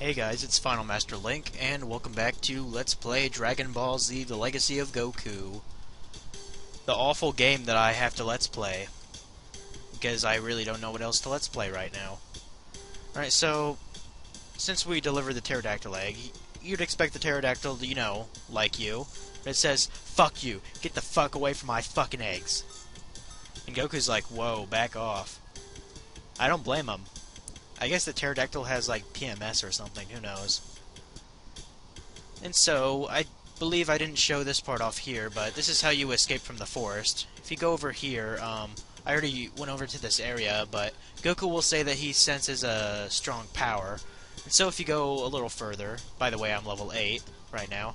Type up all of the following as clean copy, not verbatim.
Hey guys, it's Final Master Link, and welcome back to Let's Play Dragon Ball Z: The Legacy of Goku. The awful game that I have to Let's Play, because I really don't know what else to Let's Play right now. Alright, so, since we delivered the pterodactyl egg, you'd expect the pterodactyl to, like you, but it says, "Fuck you, get the fuck away from my fucking eggs." And Goku's like, "Whoa, back off." I don't blame him. I guess the pterodactyl has, like, PMS or something, who knows. And so, I believe I didn't show this part off here, but this is how you escape from the forest. If you go over here, I already went over to this area, but Goku will say that he senses a strong power. And so if you go a little further, by the way, I'm level 8 right now.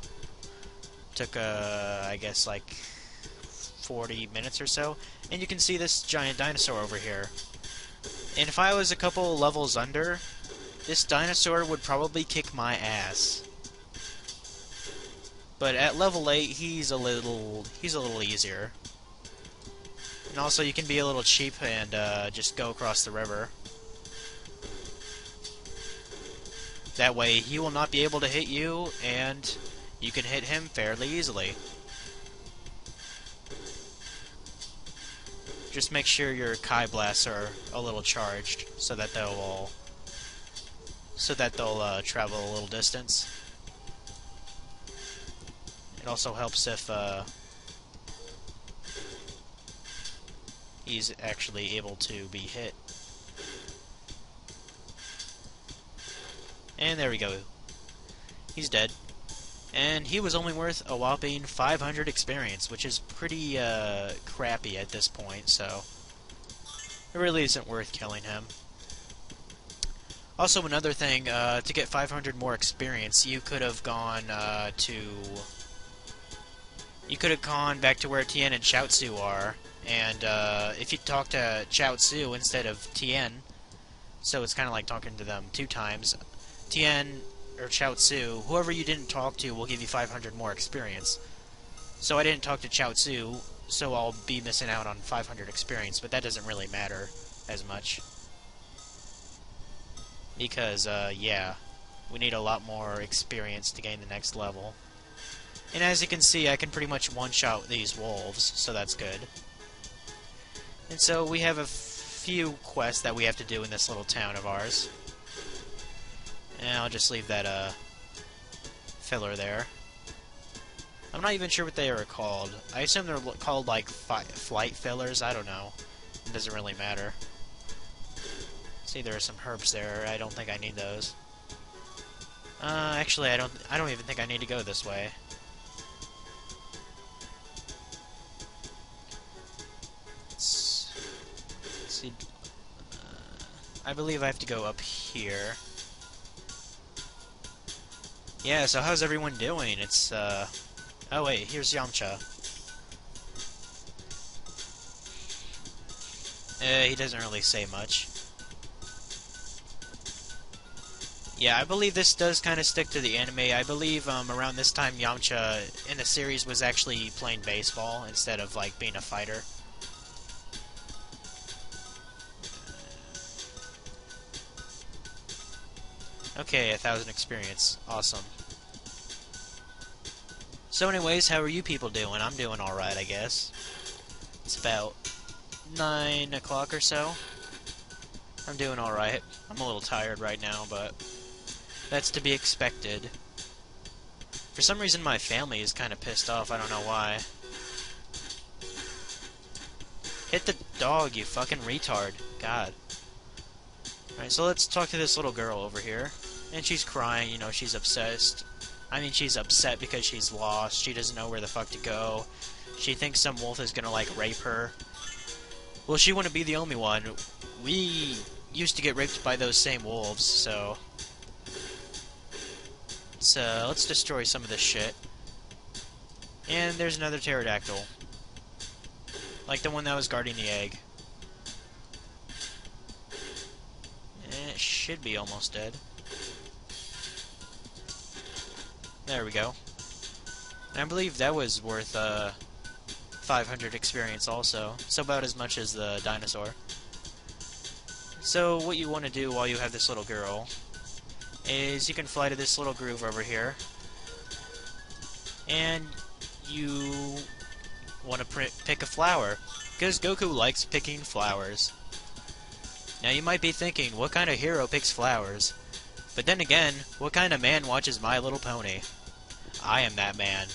Took, I guess, like 40 minutes or so, and you can see this giant dinosaur over here. And if I was a couple levels under, this dinosaur would probably kick my ass. But at level 8, he's a little easier. And also, you can be a little cheap and just go across the river. That way, he will not be able to hit you, and you can hit him fairly easily. Just make sure your Kai blasts are a little charged, so that they'll travel a little distance. It also helps if he's actually able to be hit. And there we go. He's dead. And he was only worth a whopping 500 experience, which is pretty crappy at this point, so it really isn't worth killing him. Also, another thing, to get 500 more experience, you could have gone back to where Tien and Chaozu are, and if you talk to Chaozu instead of Tien, so it's kind of like talking to them 2 times, Tien or Chaozu, whoever you didn't talk to will give you 500 more experience. So I didn't talk to Chaozu, so I'll be missing out on 500 experience, but that doesn't really matter as much. Because, yeah, we need a lot more experience to gain the next level. And as you can see, I can pretty much one-shot these wolves, so that's good. And so we have a few quests that we have to do in this little town of ours. And I'll just leave that filler there. I'm not even sure what they are called. I assume they're called like flight fillers. I don't know. It doesn't really matter. See, there are some herbs there. I don't think I need those. Actually, I don't even think I need to go this way. Let's see. I believe I have to go up here. Yeah, so how's everyone doing? It's, oh wait, here's Yamcha. He doesn't really say much. Yeah, I believe this does kind of stick to the anime. I believe, around this time, Yamcha in the series was actually playing baseball instead of, like, being a fighter. Okay, 1,000 experience. Awesome. So anyways, how are you people doing? I'm doing alright, I guess. It's about 9 o'clock or so. I'm doing alright. I'm a little tired right now, but that's to be expected. For some reason, my family is kind of pissed off. I don't know why. Hit the dog, you fucking retard. God. Alright, so let's talk to this little girl over here. And she's crying, you know, she's obsessed. I mean, she's upset because she's lost. She doesn't know where the fuck to go. She thinks some wolf is gonna, like, rape her. Well, she wouldn't be the only one. We used to get raped by those same wolves, so... let's destroy some of this shit. And there's another pterodactyl. Like the one that was guarding the egg. And it should be almost dead. There we go. And I believe that was worth 500 experience also. So about as much as the dinosaur. So what you want to do while you have this little girl is you can fly to this little groove over here, and you want to pick a flower, because Goku likes picking flowers. Now you might be thinking, what kind of hero picks flowers? But then again, what kind of man watches My Little Pony? I am that man.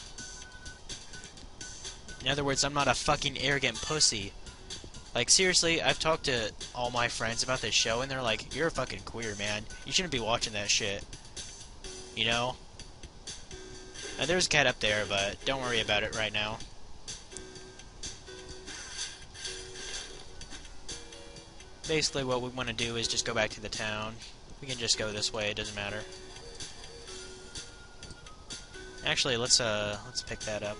In other words, I'm not a fucking arrogant pussy. Like, seriously, I've talked to all my friends about this show, and they're like, you're a fucking queer, man. You shouldn't be watching that shit. You know? Now, there's a cat up there, but don't worry about it right now. Basically, what we want to do is just go back to the town. We can just go this way, it doesn't matter. Actually, let's pick that up.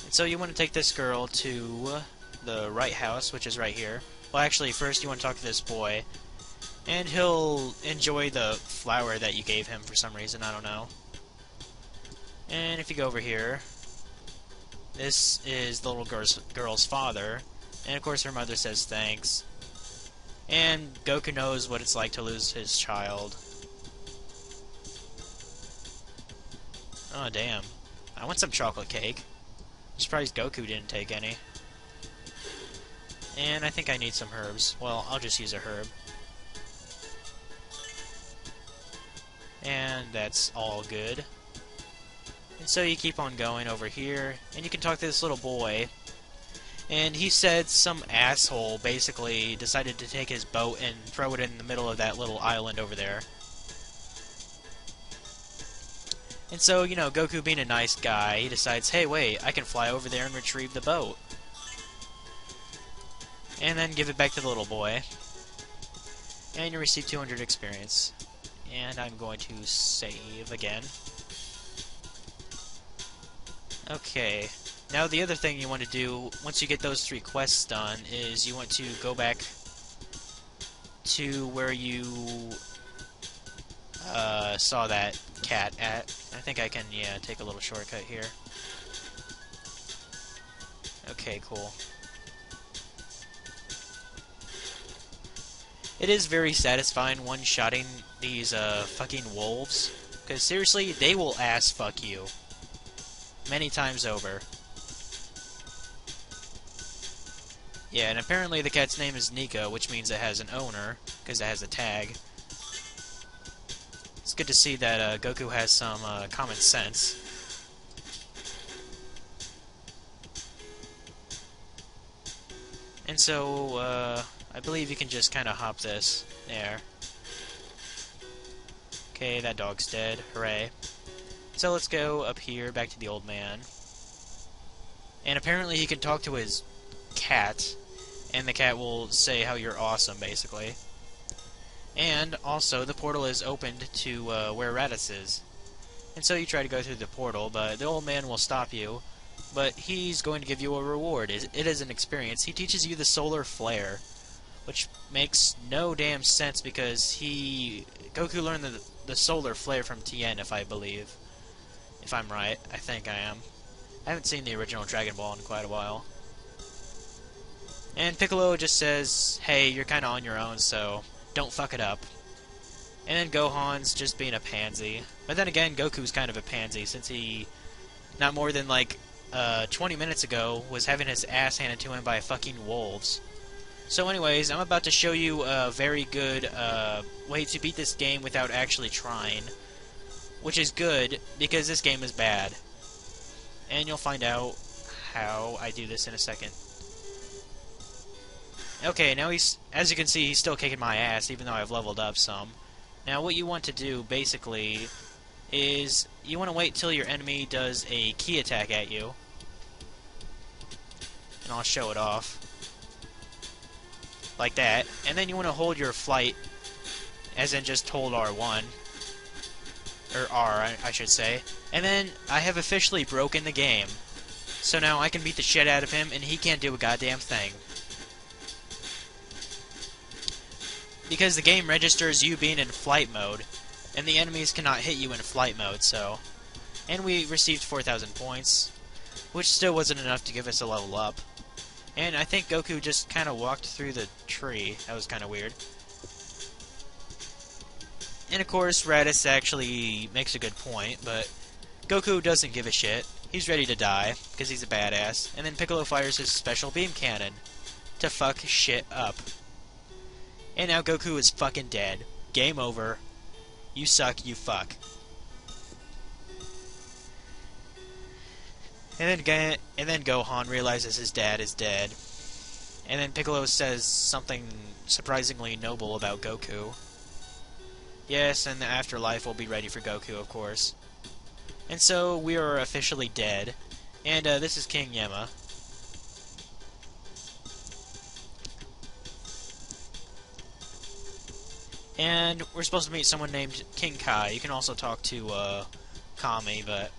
And so you want to take this girl to the right house, which is right here. Well, actually, first you want to talk to this boy, and he'll enjoy the flower that you gave him for some reason, I don't know. And if you go over here, this is the little girl's father, and of course her mother says thanks. And Goku knows what it's like to lose his child. Oh, damn. I want some chocolate cake. I'm surprised Goku didn't take any. And I think I need some herbs. Well, I'll just use a herb. And that's all good. And so you keep on going over here, and you can talk to this little boy. And he said some asshole basically decided to take his boat and throw it in the middle of that little island over there. And so, you know, Goku being a nice guy, he decides, hey, wait, I can fly over there and retrieve the boat. And then give it back to the little boy. And you receive 200 experience. And I'm going to save again. Okay. Now the other thing you want to do, once you get those 3 quests done, is you want to go back to where you saw that cat at. I think I can, yeah, take a little shortcut here. Okay, cool. It is very satisfying one-shotting these fucking wolves, because seriously, they will ass-fuck you. Many times over. Yeah, and apparently the cat's name is Nico, which means it has an owner, because it has a tag. It's good to see that Goku has some common sense. And so, I believe you can just kind of hop this. There. Okay, that dog's dead. Hooray. So let's go up here, back to the old man. And apparently he can talk to his cat, and the cat will say how you're awesome, basically. And also, the portal is opened to where Raditz is. And so you try to go through the portal, but the old man will stop you. But he's going to give you a reward. It is an experience. He teaches you the solar flare, which makes no damn sense because Goku learned the solar flare from Tien, if I believe. If I'm right. I think I am. I haven't seen the original Dragon Ball in quite a while. And Piccolo just says, hey, you're kind of on your own, so don't fuck it up. And then Gohan's just being a pansy. But then again, Goku's kind of a pansy, since he, not more than like 20 minutes ago, was having his ass handed to him by fucking wolves. So anyways, I'm about to show you a very good way to beat this game without actually trying. Which is good, because this game is bad. And you'll find out how I do this in a second. Okay, now as you can see, he's still kicking my ass, even though I've leveled up some. Now, what you want to do, basically, is you want to wait till your enemy does a ki attack at you. And I'll show it off. Like that. And then you want to hold your flight, as in just hold R1. Or R, I should say. And then, I have officially broken the game. So now I can beat the shit out of him, and he can't do a goddamn thing. Because the game registers you being in flight mode, and the enemies cannot hit you in flight mode, so... And we received 4,000 points, which still wasn't enough to give us a level up. And I think Goku just kind of walked through the tree. That was kind of weird. And of course, Raditz actually makes a good point, but Goku doesn't give a shit. He's ready to die, because he's a badass. And then Piccolo fires his special beam cannon to fuck shit up. And now Goku is fucking dead. Game over. You suck, you fuck. And then Gohan realizes his dad is dead. And then Piccolo says something surprisingly noble about Goku. Yes, and the afterlife will be ready for Goku, of course. And so we are officially dead. And this is King Yemma. And we're supposed to meet someone named King Kai. You can also talk to Kami, but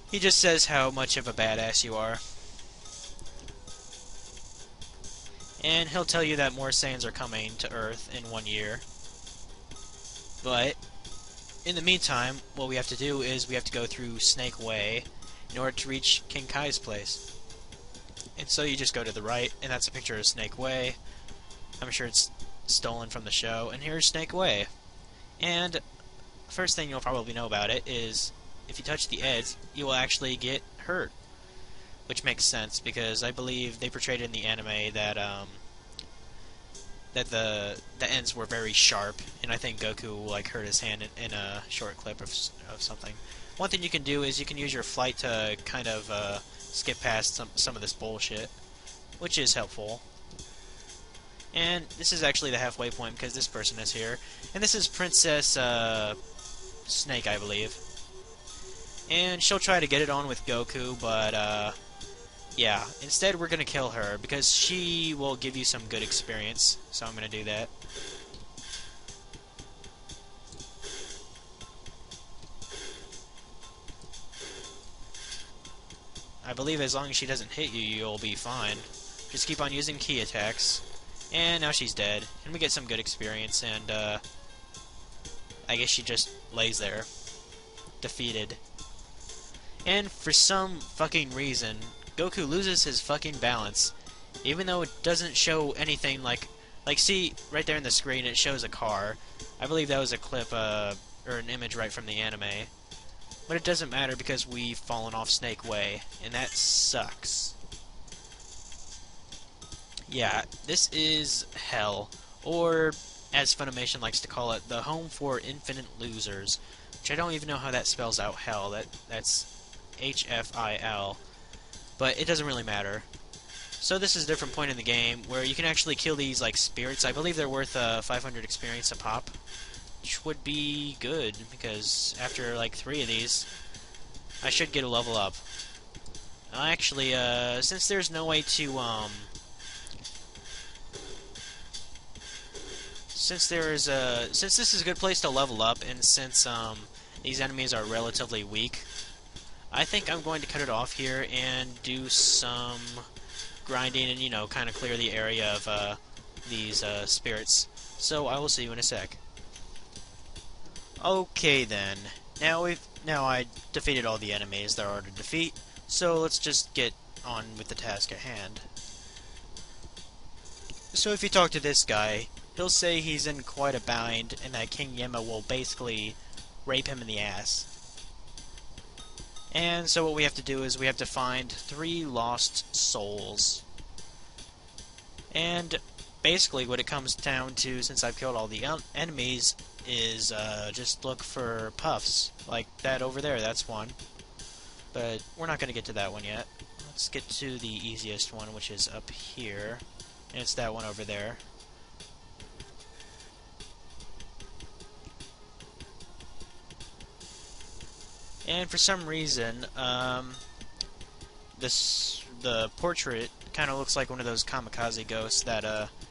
he just says how much of a badass you are. And he'll tell you that more Saiyans are coming to Earth in 1 year. But in the meantime, what we have to do is we have to go through Snake Way in order to reach King Kai's place. And so you just go to the right, and that's a picture of Snake Way. I'm sure it's stolen from the show. And here's Snake Way. And first thing you'll probably know about it is if you touch the edge, you will actually get hurt. Which makes sense, because I believe they portrayed in the anime that that the ends were very sharp, and I think Goku like hurt his hand in a short clip of something. One thing you can do is you can use your flight to kind of skip past some of this bullshit, which is helpful. And this is actually the halfway point because this person is here, and this is Princess Snake, I believe. And she'll try to get it on with Goku, but yeah, instead we're gonna kill her, because she will give you some good experience, so I'm gonna do that. I believe as long as she doesn't hit you, you'll be fine. Just keep on using key attacks. And now she's dead, and we get some good experience, and I guess she just lays there, defeated. And for some fucking reason, Goku loses his fucking balance, even though it doesn't show anything like see, right there in the screen it shows a car. I believe that was a clip, or an image right from the anime. But it doesn't matter because we've fallen off Snake Way, and that sucks. Yeah, this is hell, or as Funimation likes to call it, the home for infinite losers, which I don't even know how that spells out hell. That's HFIL. But it doesn't really matter. So this is a different point in the game where you can actually kill these like spirits. I believe they're worth 500 experience a pop, which would be good because after like 3 of these, I should get a level up. Actually, since there's no way to since this is a good place to level up, and since these enemies are relatively weak, I think I'm going to cut it off here and do some grinding and, you know, kind of clear the area of these spirits. So I will see you in a sec. Okay then. Now I defeated all the enemies there are to defeat, so let's just get on with the task at hand. So if you talk to this guy, he'll say he's in quite a bind and that King Yemma will basically rape him in the ass. And so what we have to do is we have to find 3 lost souls. And basically what it comes down to, since I've killed all the enemies, is just look for puffs. Like that over there, that's one. But we're not going to get to that one yet. Let's get to the easiest one, which is up here. And it's that one over there. And for some reason, the portrait kind of looks like one of those kamikaze ghosts that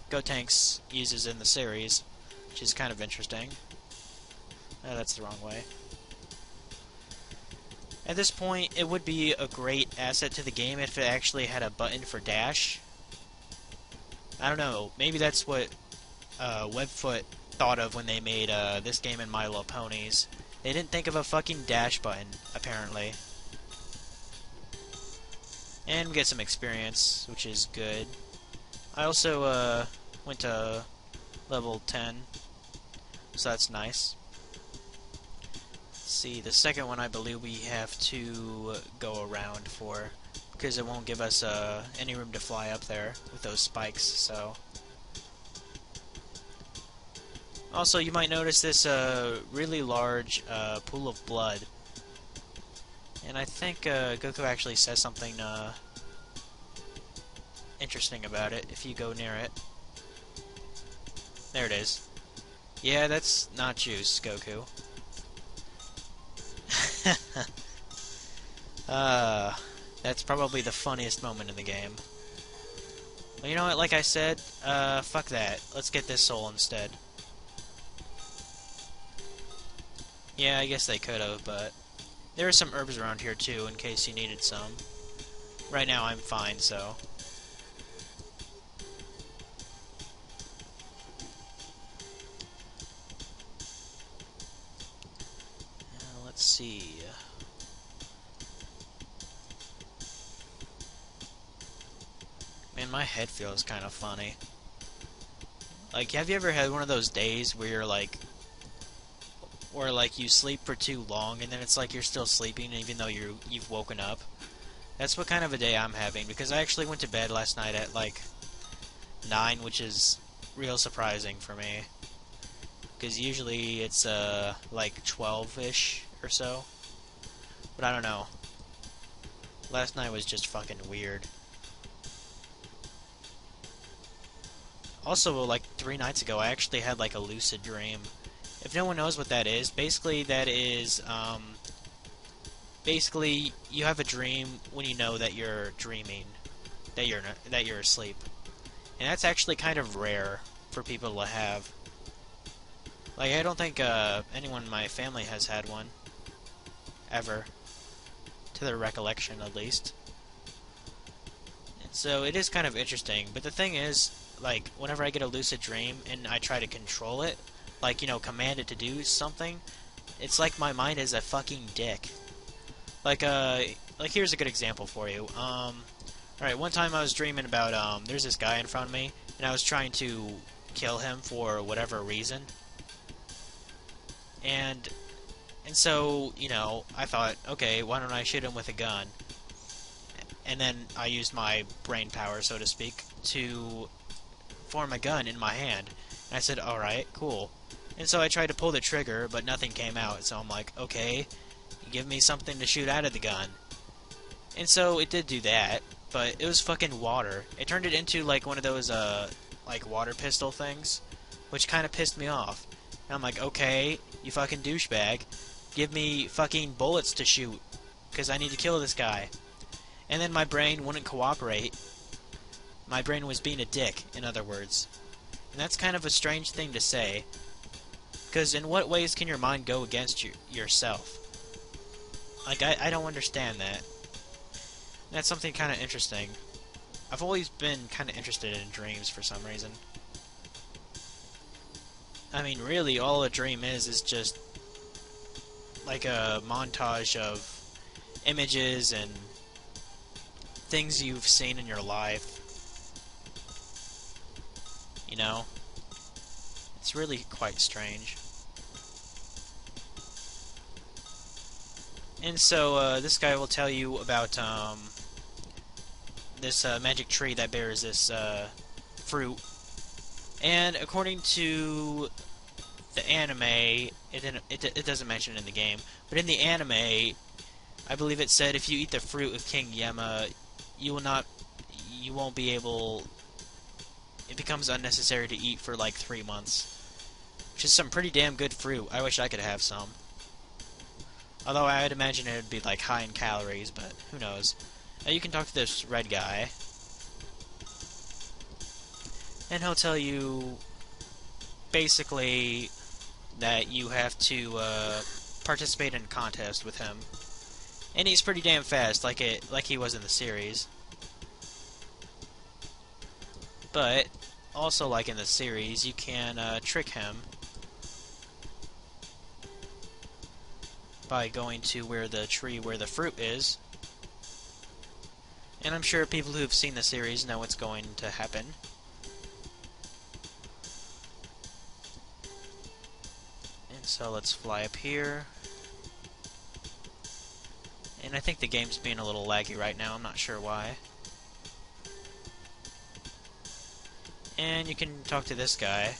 Gotenks uses in the series, which is kind of interesting. That's the wrong way. At this point, it would be a great asset to the game if it actually had a button for dash. I don't know, maybe that's what Webfoot thought of when they made this game in My Little Ponies. They didn't think of a fucking dash button, apparently. And we get some experience, which is good. I also went to level 10. so that's nice. Let's see, the second one I believe we have to go around for, because it won't give us any room to fly up there with those spikes, so... Also, you might notice this really large pool of blood. And I think Goku actually says something interesting about it if you go near it. There it is. Yeah, that's not juice, Goku. That's probably the funniest moment in the game. Well, you know what, like I said, fuck that. Let's get this soul instead. Yeah, I guess they could've, but... There are some herbs around here, too, in case you needed some. Right now, I'm fine, so... Let's see... Man, my head feels kind of funny. Like, have you ever had one of those days where you're like... Or like you sleep for too long and then it's like you're still sleeping even though you've woken up. That's what kind of a day I'm having, because I actually went to bed last night at like 9, which is real surprising for me. Because usually it's like 12-ish or so. But I don't know. Last night was just fucking weird. Also, like 3 nights ago, I actually had like a lucid dream. If no one knows what that is, basically that is, basically you have a dream when you know that you're dreaming, that you're asleep, and that's actually kind of rare for people to have. Like, I don't think anyone in my family has had one ever, to their recollection at least. And so it is kind of interesting. But the thing is, like, whenever I get a lucid dream and I try to control it, like, you know, command it to do something, it's like my mind is a fucking dick. Like here's a good example for you. Alright, one time I was dreaming about, there's this guy in front of me, and I was trying to kill him for whatever reason. And so, you know, I thought, okay, why don't I shoot him with a gun? And then I used my brain power, so to speak, to form a gun in my hand. And I said, alright, cool. And so I tried to pull the trigger, but nothing came out. So I'm like, okay, give me something to shoot out of the gun. And so it did do that, but it was fucking water. It turned it into like one of those, like water pistol things, which kind of pissed me off. And I'm like, okay, you fucking douchebag, give me fucking bullets to shoot, because I need to kill this guy. And then my brain wouldn't cooperate. My brain was being a dick, in other words. And that's kind of a strange thing to say. Because in what ways can your mind go against yourself? Like, I don't understand that. And that's something kind of interesting. I've always been kind of interested in dreams for some reason. I mean, really, all a dream is just like a montage of images and things you've seen in your life. You know? It's really quite strange. And so, this guy will tell you about, this, magic tree that bears this, fruit. And according to the anime, it doesn't mention it in the game, but in the anime, I believe it said if you eat the fruit of King Yema, you won't be able... It becomes unnecessary to eat for like 3 months. Which is some pretty damn good fruit. I wish I could have some. Although I'd imagine it would be like high in calories, but who knows. Now you can talk to this red guy. And he'll tell you basically that you have to participate in a contest with him. And he's pretty damn fast, like he was in the series. But also like in the series, you can trick him by going to where the fruit is. And I'm sure people who've seen the series know what's going to happen. So let's fly up here. And I think the game's being a little laggy right now, I'm not sure why. And you can talk to this guy.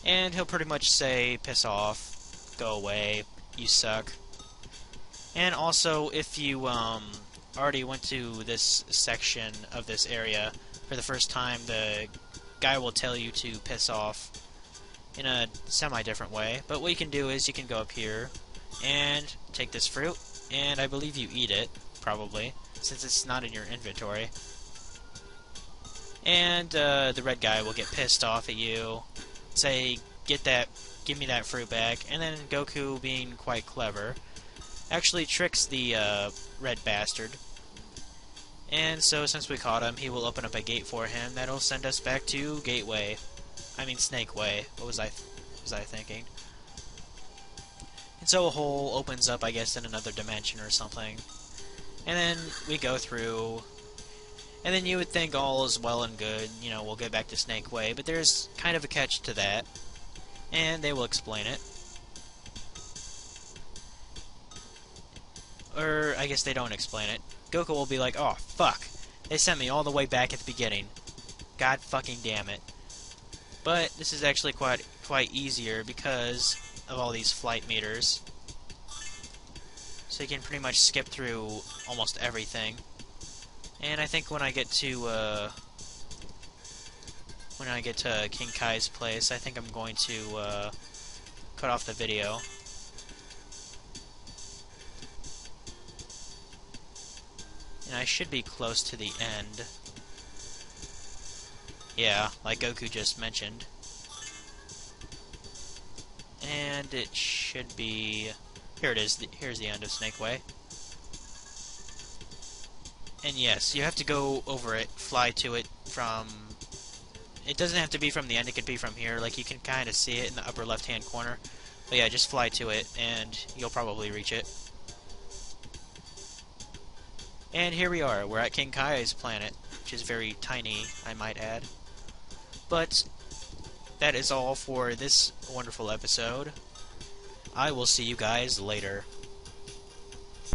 And he'll pretty much say, piss off, go away, you suck. And also, if you already went to this section of this area for the first time, the guy will tell you to piss off in a semi-different way. But what you can do is you can go up here and take this fruit, and I believe you eat it, probably, since it's not in your inventory. And the red guy will get pissed off at you, say, give me that fruit back, and then Goku, being quite clever, actually tricks the red bastard. And so, since we caught him, he will open up a gate for him that'll send us back to Snake Way. What was I thinking? And so a hole opens up, I guess, in another dimension or something. And then we go through, and then you would think all is well and good, you know, we'll get back to Snake Way, but there's kind of a catch to that, and they will explain it. Or, I guess they don't explain it. Goku will be like, oh, fuck, they sent me all the way back at the beginning. God fucking damn it. But this is actually quite easier because of all these flight meters. So you can pretty much skip through almost everything. And I think when I get to King Kai's place, I think I'm going to cut off the video. And I should be close to the end. Yeah, like Goku just mentioned. And it should be... Here it is. Here's the end of Snake Way. And yes, you have to go over it, fly to it from... It doesn't have to be from the end, it could be from here. Like, you can kind of see it in the upper left-hand corner. But yeah, just fly to it, and you'll probably reach it. And here we are. We're at King Kai's planet, which is very tiny, I might add. But that is all for this wonderful episode. I will see you guys later.